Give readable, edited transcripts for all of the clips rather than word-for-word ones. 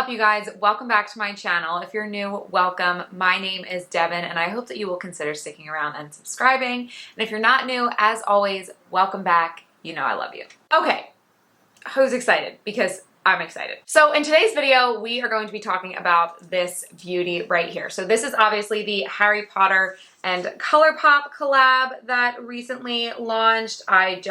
up, you guys? Welcome back to my channel. If you're new, welcome. My name is Devin, and I hope that you will consider sticking around and subscribing. And if you're not new, as always, welcome back. You know I love you. Okay, who's excited? Because I'm excited. So in today's video, we are going to be talking about this beauty right here. So this is obviously the Harry Potter and Colourpop collab that recently launched. I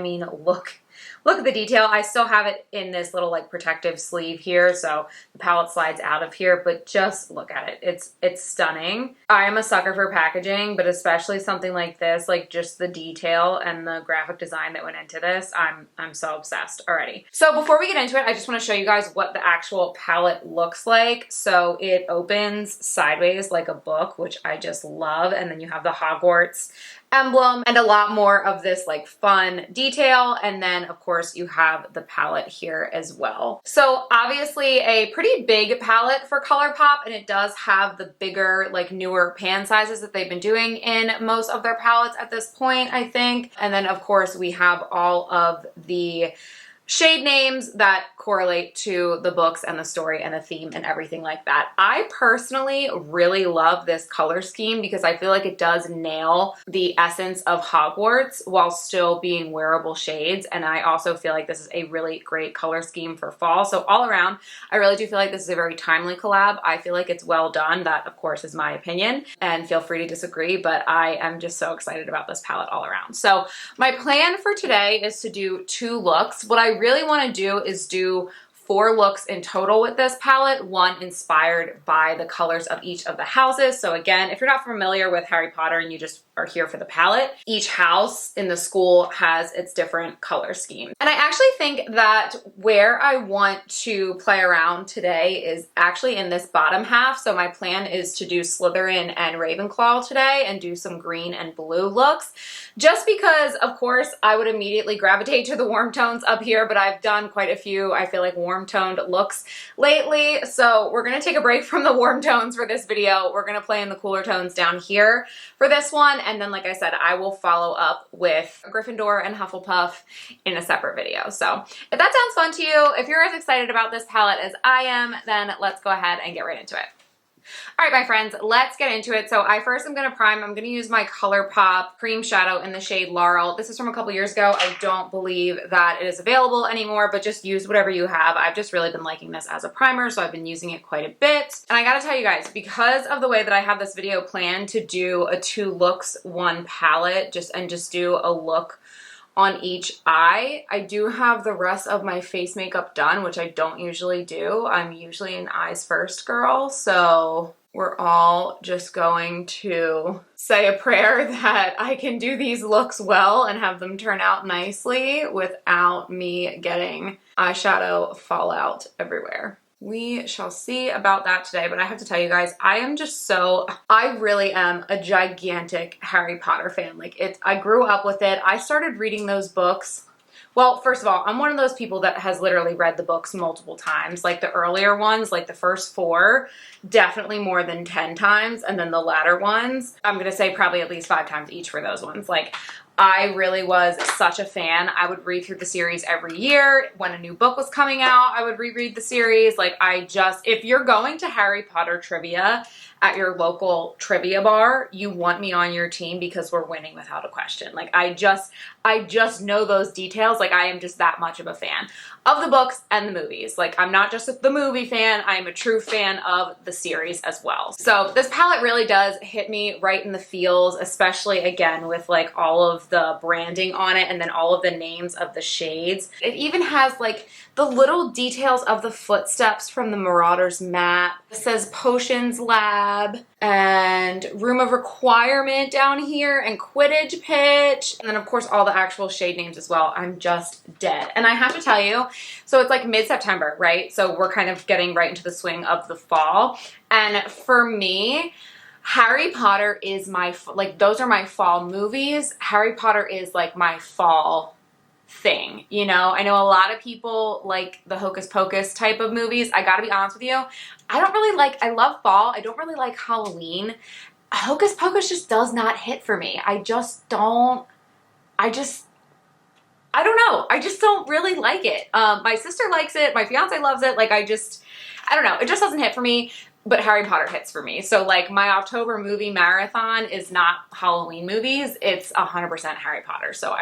mean, look at the detail. I still have it in this little like protective sleeve here, so the palette slides out of here, but just look at it. It's stunning. I am a sucker for packaging, but especially something like this, like just the detail and the graphic design that went into this, I'm so obsessed already. So before we get into it, I just want to show you guys what the actual palette looks like. So it opens sideways like a book, which I just love, and then you have the Hogwarts emblem and a lot more of this like fun detail, and then of course you have the palette here as well. So obviously a pretty big palette for Colourpop, and it does have the bigger like newer pan sizes that they've been doing in most of their palettes at this point, I think. And then of course we have all of the shade names that correlate to the books and the story and the theme and everything like that. I personally really love this color scheme because I feel like it does nail the essence of Hogwarts while still being wearable shades. And I also feel like this is a really great color scheme for fall. So all around, I really do feel like this is a very timely collab. I feel like it's well done. That of course is my opinion, and feel free to disagree, but I am just so excited about this palette all around. So my plan for today is to do 2 looks. What I really want to do is do 4 looks in total with this palette, one inspired by the colors of each of the houses. So again, if you're not familiar with Harry Potter and you just are here for the palette, each house in the school has its different color scheme. And I actually think that where I want to play around today is actually in this bottom half. So my plan is to do Slytherin and Ravenclaw today and do some green and blue looks, just because of course I would immediately gravitate to the warm tones up here, but I've done quite a few, I feel like, warm toned looks lately. So we're gonna take a break from the warm tones for this video. We're gonna play in the cooler tones down here for this one. And then, like I said, I will follow up with Gryffindor and Hufflepuff in a separate video. So if that sounds fun to you, if you're as excited about this palette as I am, then let's go ahead and get right into it. All right, my friends, let's get into it. So I first am going to prime. I'm going to use my Colourpop cream shadow in the shade Laurel. This is from a couple years ago. I don't believe that it is available anymore, but just use whatever you have. I've just really been liking this as a primer, so I've been using it quite a bit. And I got to tell you guys, because of the way that I have this video planned to do a 2 looks, 1 palette, just do a look on each eye, I do have the rest of my face makeup done, which I don't usually do. I'm usually an eyes first girl, so we're all just going to say a prayer that I can do these looks well and have them turn out nicely without me getting eyeshadow fallout everywhere. We shall see about that today, but I have to tell you guys, I really am a gigantic Harry Potter fan. Like, I grew up with it. I started reading those books. Well, first of all, I'm one of those people that has literally read the books multiple times. Like the earlier ones, like the first 4, definitely more than 10 times. And then the latter ones, I'm going to say probably at least 5 times each for those ones. Like, I really was such a fan. I would read through the series every year. When a new book was coming out, I would reread the series. Like, if you're going to Harry Potter trivia at your local trivia bar, you want me on your team because we're winning without a question. Like, I just know those details. Like, I am just that much of a fan of the books and the movies. Like, I'm not just the movie fan, I am a true fan of the series as well. So this palette really does hit me right in the feels, especially again with like all of the branding on it and then all of the names of the shades. It even has like the little details of the footsteps from the Marauders map. It says Potions Lab and Room of Requirement down here and Quidditch Pitch. And then of course all the actual shade names as well. I'm just dead. And I have to tell you, so it's like mid-September, right? So we're kind of getting right into the swing of the fall. And for me, Harry Potter is those are my fall movies. Harry Potter is like my fall thing, you know? I know a lot of people like the Hocus Pocus type of movies. I gotta be honest with you, I love fall. I don't really like Halloween. Hocus Pocus just does not hit for me. I don't know. I just don't really like it. My sister likes it. My fiance loves it. Like, I don't know. It just doesn't hit for me, but Harry Potter hits for me. So like my October movie marathon is not Halloween movies. It's 100% Harry Potter. So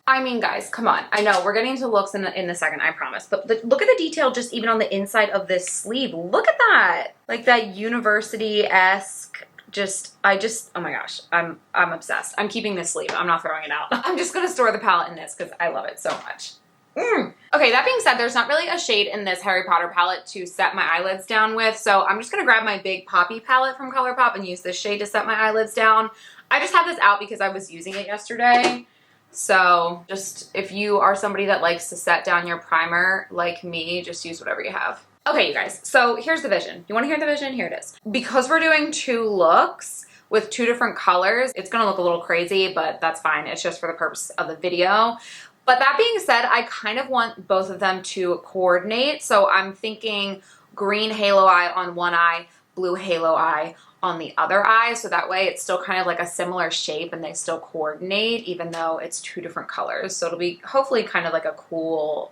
I mean, guys, come on. I know we're getting into looks in the second, I promise. But look at the detail just even on the inside of this sleeve. Look at that. Like that university-esque, oh my gosh, I'm obsessed. I'm keeping this sleeve. I'm not throwing it out. I'm just going to store the palette in this because I love it so much. Okay, that being said, there's not really a shade in this Harry Potter palette to set my eyelids down with, so I'm just going to grab my big Poppy palette from Colourpop and use this shade to set my eyelids down. I just have this out because I was using it yesterday, so just if you are somebody that likes to set down your primer like me, just use whatever you have. Okay, you guys, so here's the vision. You want to hear the vision? Here it is. Because we're doing 2 looks with 2 different colors, it's going to look a little crazy, but that's fine. It's just for the purpose of the video. But that being said, I kind of want both of them to coordinate. So I'm thinking green halo eye on one eye, blue halo eye on the other eye. So that way it's still kind of like a similar shape and they still coordinate even though it's 2 different colors. So it'll be hopefully kind of like a cool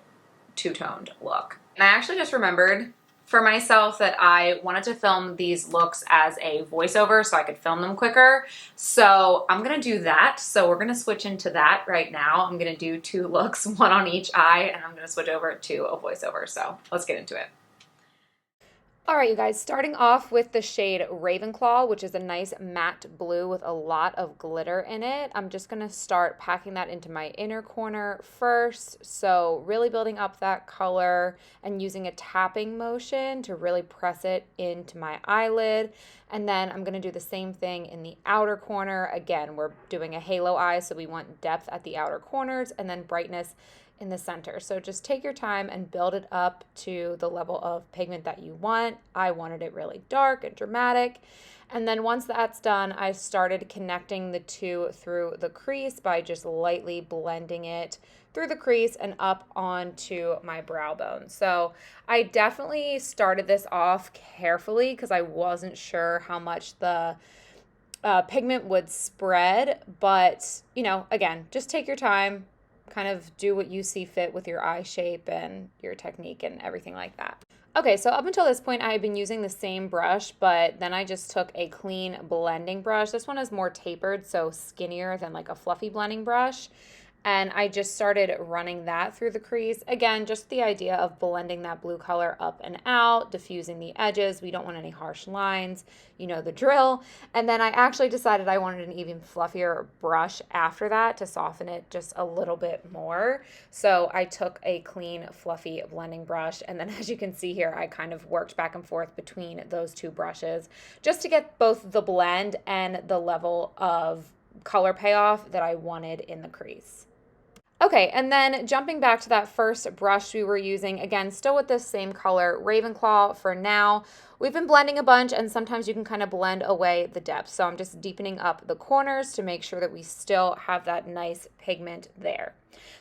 2-toned look. And I actually just remembered for myself that I wanted to film these looks as a voiceover so I could film them quicker. So I'm gonna do that. So we're gonna switch into that right now. I'm gonna do 2 looks, 1 on each eye, and I'm gonna switch over to a voiceover. So let's get into it. All right, you guys, starting off with the shade Ravenclaw, which is a nice matte blue with a lot of glitter in it. I'm just going to start packing that into my inner corner first. So really building up that color and using a tapping motion to really press it into my eyelid. And then I'm going to do the same thing in the outer corner. Again, we're doing a halo eye, so we want depth at the outer corners and then brightness in the center. So just take your time and build it up to the level of pigment that you want. I wanted it really dark and dramatic. And then once that's done, I started connecting the 2 through the crease by just lightly blending it through the crease and up onto my brow bone. So I definitely started this off carefully because I wasn't sure how much the pigment would spread. But, you know, again, just take your time, kind of do what you see fit with your eye shape and your technique and everything like that. Okay, so up until this point, I had been using the same brush, but then I just took a clean blending brush. This one is more tapered, so skinnier than like a fluffy blending brush. And I just started running that through the crease. Again, just the idea of blending that blue color up and out, diffusing the edges. We don't want any harsh lines. You know the drill. And then I actually decided I wanted an even fluffier brush after that to soften it just a little bit more. So I took a clean, fluffy blending brush. And then as you can see here, I kind of worked back and forth between those 2 brushes just to get both the blend and the level of color payoff that I wanted in the crease. Okay, and then jumping back to that first brush we were using, again, still with this same color, Ravenclaw for now. We've been blending a bunch, and sometimes you can kind of blend away the depth. So I'm just deepening up the corners to make sure that we still have that nice pigment there.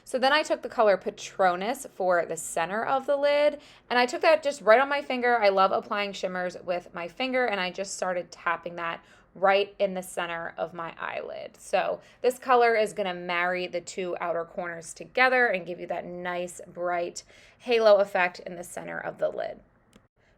So then I took the color Patronus for the center of the lid, and I took that just right on my finger. I love applying shimmers with my finger, and I just started tapping that right in the center of my eyelid. So this color is going to marry the 2 outer corners together and give you that nice bright halo effect in the center of the lid.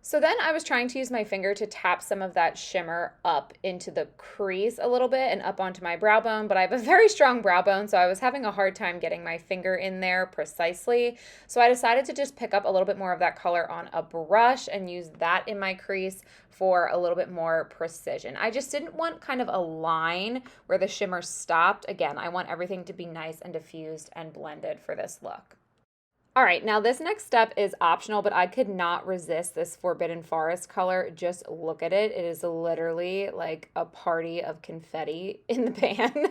So then I was trying to use my finger to tap some of that shimmer up into the crease a little bit and up onto my brow bone, but I have a very strong brow bone, so I was having a hard time getting my finger in there precisely. So I decided to just pick up a little bit more of that color on a brush and use that in my crease for a little bit more precision. I just didn't want kind of a line where the shimmer stopped. Again, I want everything to be nice and diffused and blended for this look. All right, now this next step is optional, but I could not resist this Forbidden Forest color. Just look at it. It is literally like a party of confetti in the pan.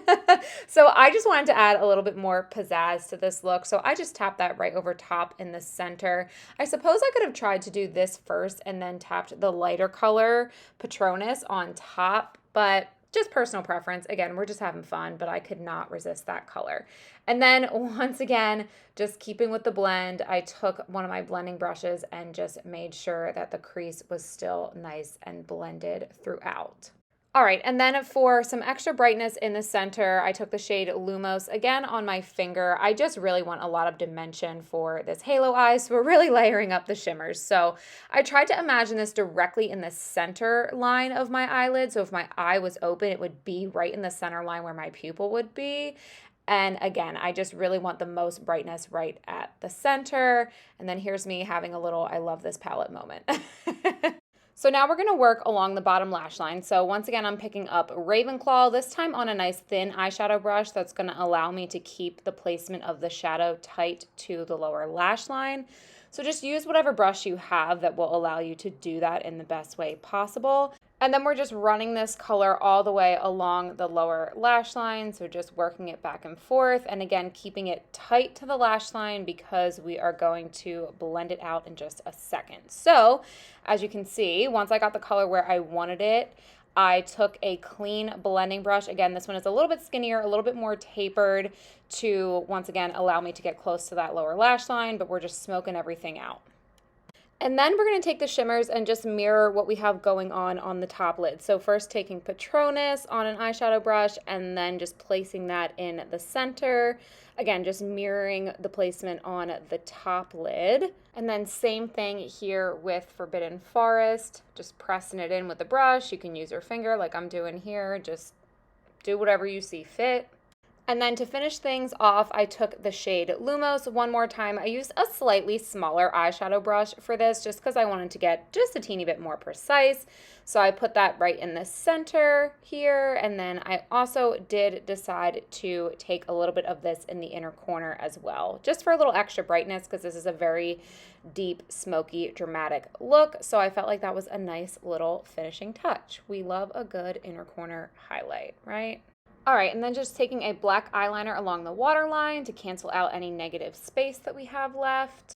So I just wanted to add a little bit more pizzazz to this look. So I just tapped that right over top in the center. I suppose I could have tried to do this first and then tapped the lighter color Patronus on top, but just personal preference. Again, we're just having fun, but I could not resist that color. And then once again, just keeping with the blend, I took one of my blending brushes and just made sure that the crease was still nice and blended throughout. All right, and then for some extra brightness in the center, I took the shade Lumos, again on my finger. I just really want a lot of dimension for this halo eye, so we're really layering up the shimmers. So I tried to imagine this directly in the center line of my eyelid, so if my eye was open, it would be right in the center line where my pupil would be. And again, I just really want the most brightness right at the center. And then here's me having a little I love this palette moment. So now we're going to work along the bottom lash line. So once again, I'm picking up Ravenclaw, this time on a nice thin eyeshadow brush that's going to allow me to keep the placement of the shadow tight to the lower lash line. So just use whatever brush you have that will allow you to do that in the best way possible. And then we're just running this color all the way along the lower lash line. So just working it back and forth. And again, keeping it tight to the lash line because we are going to blend it out in just a second. So as you can see, once I got the color where I wanted it, I took a clean blending brush. Again, this one is a little bit skinnier, a little bit more tapered to, once again, allow me to get close to that lower lash line, but we're just smoking everything out. And then we're going to take the shimmers and just mirror what we have going on the top lid. So first taking Patronus on an eyeshadow brush and then just placing that in the center. Again, just mirroring the placement on the top lid. And then same thing here with Forbidden Forest. Just pressing it in with the brush. You can use your finger like I'm doing here. Just do whatever you see fit. And then to finish things off, I took the shade Lumos one more time. I used a slightly smaller eyeshadow brush for this just because I wanted to get just a teeny bit more precise. So I put that right in the center here. And then I also did decide to take a little bit of this in the inner corner as well, just for a little extra brightness because this is a very deep, smoky, dramatic look. So I felt like that was a nice little finishing touch. We love a good inner corner highlight, right? All right, and then just taking a black eyeliner along the waterline to cancel out any negative space that we have left.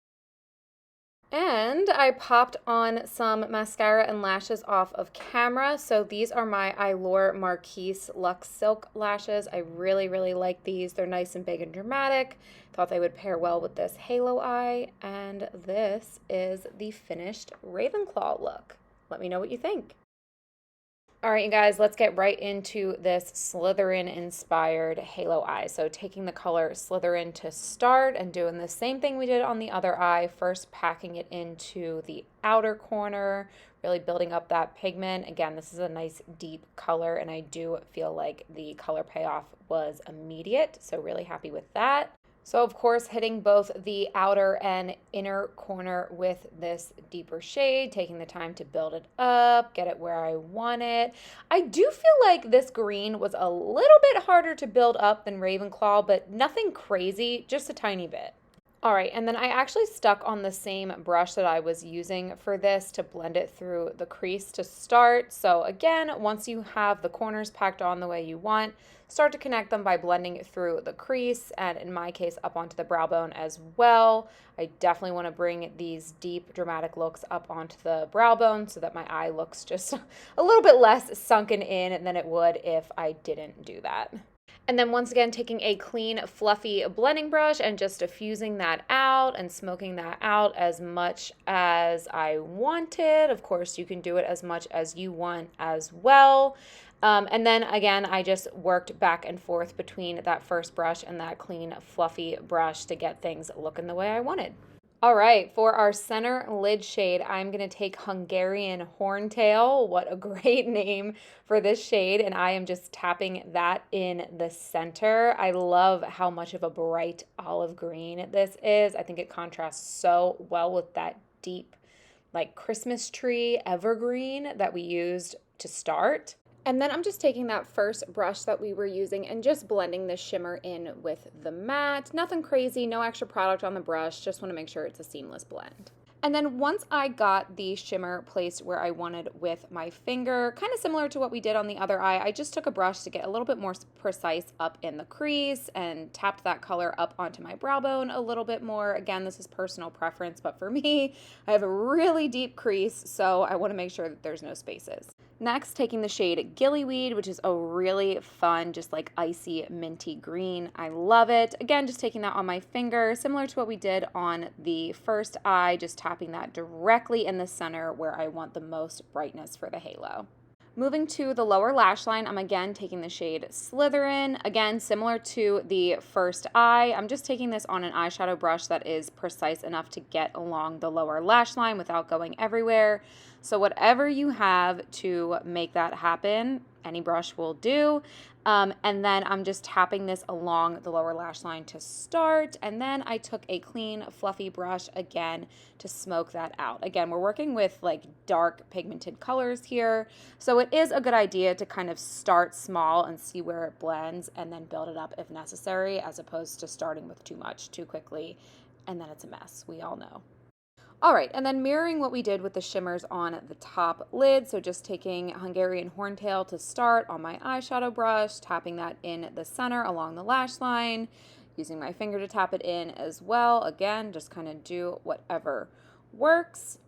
And I popped on some mascara and lashes off of camera. So these are my Eylure Marquise Luxe Silk lashes. I really, really like these. They're nice and big and dramatic. Thought they would pair well with this halo eye. And this is the finished Ravenclaw look. Let me know what you think. All right, you guys, let's get right into this Slytherin-inspired halo eye. So taking the color Slytherin to start and doing the same thing we did on the other eye, first packing it into the outer corner, really building up that pigment. Again, this is a nice deep color, and I do feel like the color payoff was immediate, so really happy with that. So of course, hitting both the outer and inner corner with this deeper shade, taking the time to build it up, get it where I want it. I do feel like this green was a little bit harder to build up than Ravenclaw, but nothing crazy, just a tiny bit. All right, and then I actually stuck on the same brush that I was using for this to blend it through the crease to start. So again, once you have the corners packed on the way you want, start to connect them by blending it through the crease, and in my case, up onto the brow bone as well. I definitely want to bring these deep, dramatic looks up onto the brow bone so that my eye looks just a little bit less sunken in than it would if I didn't do that. And then once again, taking a clean, fluffy blending brush and just diffusing that out and smoking that out as much as I wanted. Of course, you can do it as much as you want as well. And then again, I just worked back and forth between that first brush and that clean, fluffy brush to get things looking the way I wanted. All right, for our center lid shade, I'm going to take Hungarian Horntail. What a great name for this shade. And I am just tapping that in the center. I love how much of a bright olive green this is. I think it contrasts so well with that deep, like Christmas tree evergreen that we used to start. And then I'm just taking that first brush that we were using and just blending the shimmer in with the matte. Nothing crazy, no extra product on the brush, just want to make sure it's a seamless blend. And then once I got the shimmer placed where I wanted with my finger, kind of similar to what we did on the other eye, I just took a brush to get a little bit more precise up in the crease and tapped that color up onto my brow bone a little bit more. Again, this is personal preference, but for me, I have a really deep crease, so I want to make sure that there's no spaces. Next, taking the shade Gillyweed, which is a really fun, just like icy minty green. I love it. Again, just taking that on my finger, similar to what we did on the first eye, just tapping that directly in the center where I want the most brightness for the halo. Moving to the lower lash line, I'm again taking the shade Slytherin. Again, similar to the first eye, I'm just taking this on an eyeshadow brush that is precise enough to get along the lower lash line without going everywhere. So whatever you have to make that happen, any brush will do. And then I'm just tapping this along the lower lash line to start. And then I took a clean, fluffy brush again to smoke that out. Again, we're working with like dark pigmented colors here. So it is a good idea to kind of start small and see where it blends and then build it up if necessary, as opposed to starting with too much too quickly. And then it's a mess. We all know. All right, and then mirroring what we did with the shimmers on the top lid, so just taking Hungarian Horntail to start on my eyeshadow brush, tapping that in the center along the lash line, using my finger to tap it in as well. Again, just kind of do whatever works.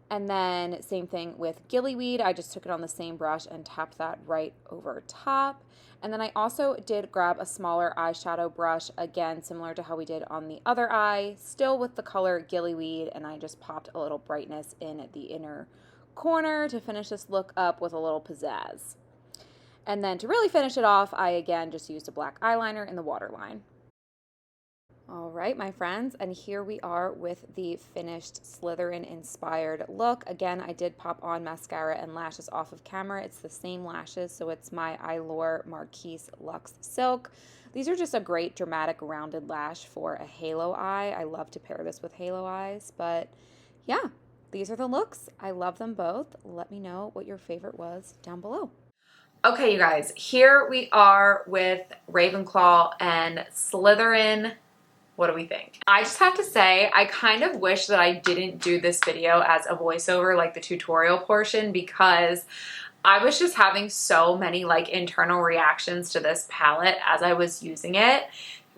And then same thing with Gillyweed. I just took it on the same brush and tapped that right over top. And then I also did grab a smaller eyeshadow brush, again, similar to how we did on the other eye, still with the color Gillyweed, and I just popped a little brightness in the inner corner to finish this look up with a little pizzazz. And then to really finish it off, I again just used a black eyeliner in the waterline. All right, my friends, and here we are with the finished Slytherin-inspired look. Again, I did pop on mascara and lashes off of camera. It's the same lashes, so it's my Eylure Marquise Luxe Silk. These are just a great dramatic rounded lash for a halo eye. I love to pair this with halo eyes, but yeah, these are the looks. I love them both. Let me know what your favorite was down below. Okay, you guys, here we are with Ravenclaw and Slytherin. What do we think? I just have to say, I kind of wish that I didn't do this video as a voiceover, like the tutorial portion, because I was just having so many like internal reactions to this palette as I was using it.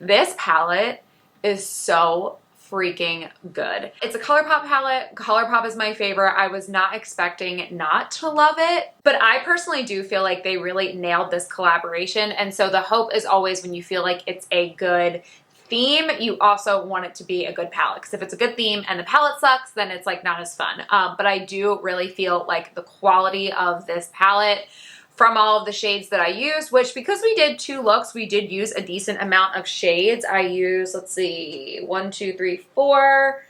This palette is so freaking good. It's a Colourpop palette. Colourpop is my favorite. I was not expecting not to love it, but I personally do feel like they really nailed this collaboration. And so the hope is always when you feel like it's a good theme, you also want it to be a good palette, because if it's a good theme and the palette sucks, then it's like not as fun. But I do really feel like the quality of this palette from all of the shades that I used, which because we did 2 looks, we did use a decent amount of shades. I used, let's see, 1, 2, 3, 4,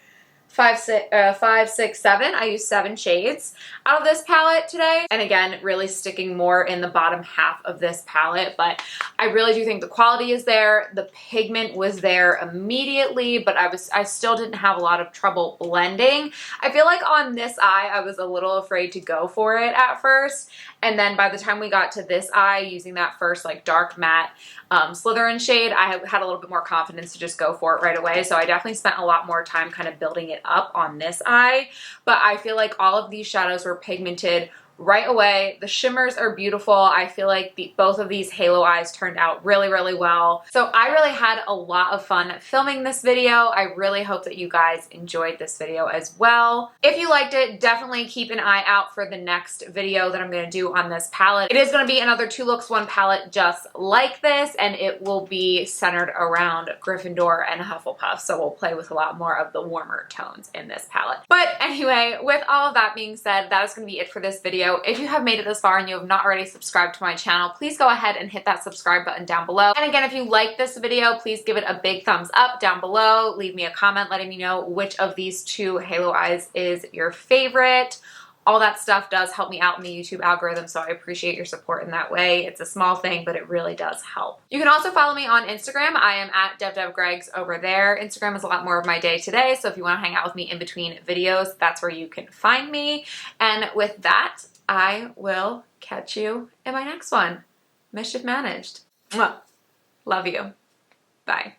5, 6, 7. I used 7 shades out of this palette today. And again, really sticking more in the bottom half of this palette, but I really do think the quality is there. The pigment was there immediately, but I still didn't have a lot of trouble blending. I feel like on this eye, I was a little afraid to go for it at first. And then by the time we got to this eye, using that first like dark matte Slytherin shade, I had a little bit more confidence to just go for it right away. So I definitely spent a lot more time kind of building it up on this eye. But I feel like all of these shadows were pigmented right away. The shimmers are beautiful. I feel like both of these halo eyes turned out really, really well. So I really had a lot of fun filming this video. I really hope that you guys enjoyed this video as well. If you liked it, definitely keep an eye out for the next video that I'm going to do on this palette. It is going to be another 2 looks 1 palette just like this, and it will be centered around Gryffindor and Hufflepuff. So we'll play with a lot more of the warmer tones in this palette. But anyway, with all of that being said, that is going to be it for this video. If you have made it this far and you have not already subscribed to my channel, please go ahead and hit that subscribe button down below. And again, if you like this video, please give it a big thumbs up down below. Leave me a comment letting me know which of these 2 halo eyes is your favorite. All that stuff does help me out in the YouTube algorithm, so I appreciate your support in that way. It's a small thing, but it really does help. You can also follow me on Instagram. I am at devdevgregs over there. Instagram is a lot more of my day today, so if you want to hang out with me in between videos, that's where you can find me. And with that, I will catch you in my next one. Mischief managed. Mwah. Love you. Bye.